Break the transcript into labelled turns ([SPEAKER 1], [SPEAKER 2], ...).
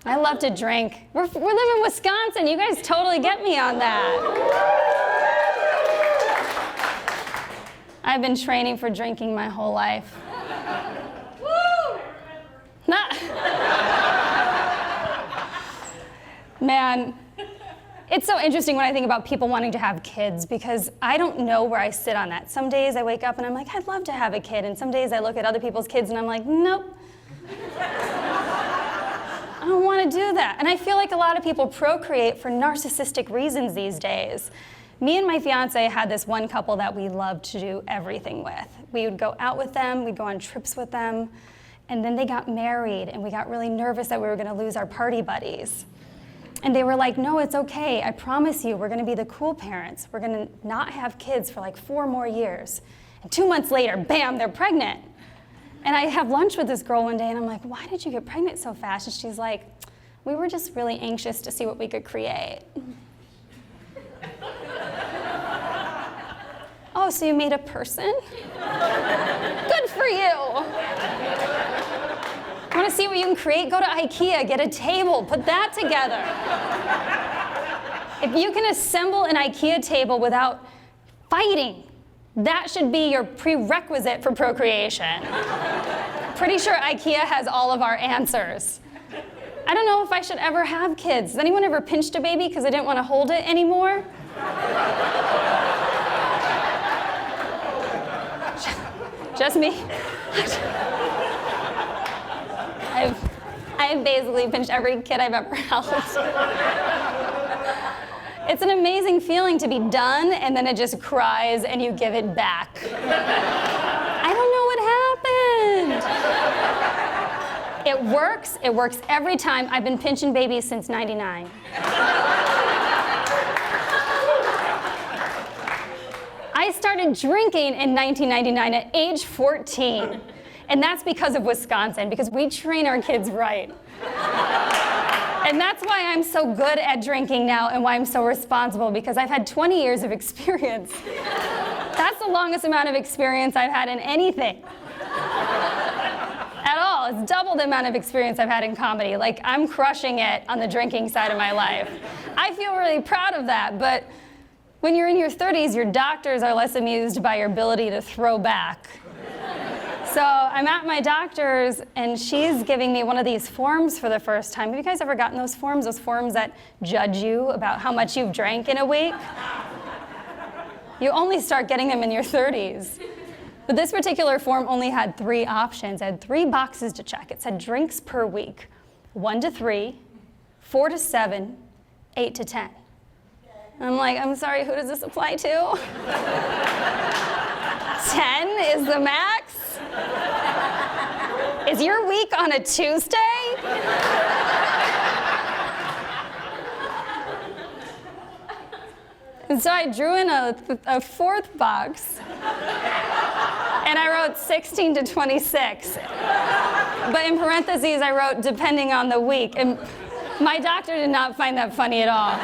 [SPEAKER 1] I love to drink. We live in Wisconsin. You guys totally get me on that. I've been training for drinking my whole life. Woo! Man, it's so interesting when I think about people wanting to have kids because I don't know where I sit on that. Some days I wake up and I'm like, I'd love to have a kid. And some days I look at other people's kids and I'm like, nope. I don't want to do that. And I feel like a lot of people procreate for narcissistic reasons these days. Me and my fiance had this one couple that we loved to do everything with. We would go out with them, we'd go on trips with them, and then they got married and we got really nervous that we were going to lose our party buddies. And they were like, no, it's okay. I promise you, we're going to be the cool parents. We're going to not have kids for like 4 more years. And 2 months later, bam, they're pregnant. And I have lunch with this girl one day and I'm like, why did you get pregnant so fast? And she's like, we were just really anxious to see what we could create. Oh, so you made a person? Good for you. Want to see what you can create? Go to IKEA, get a table, put that together. If you can assemble an IKEA table without fighting, that should be your prerequisite for procreation. Pretty sure IKEA has all of our answers. I don't know if I should ever have kids. Has anyone ever pinched a baby because they didn't want to hold it anymore? Just me. I've basically pinched every kid I've ever held. It's an amazing feeling to be done and then it just cries and you give it back. I don't know what happened. It works every time. I've been pinching babies since '99. I started drinking in 1999 at age 14. And that's because of Wisconsin, because we train our kids right. And that's why I'm so good at drinking now and why I'm so responsible, because I've had 20 years of experience. That's the longest amount of experience I've had in anything. At all. It's double the amount of experience I've had in comedy. Like, I'm crushing it on the drinking side of my life. I feel really proud of that, but when you're in your 30s, your doctors are less amused by your ability to throw back. So I'm at my doctor's, and she's giving me one of these forms for the first time. Have you guys ever gotten those forms that judge you about how much you've drank in a week? You only start getting them in your 30s. But this particular form only had 3 options. It had 3 boxes to check. It said drinks per week, 1 to 3, 4 to 7, 8 to 10. I'm like, I'm sorry, who does this apply to? 10 is the max? Is your week on a Tuesday? And so I drew in a 4th box, and I wrote 16 to 26. But in parentheses, I wrote depending on the week. And my doctor did not find that funny at all.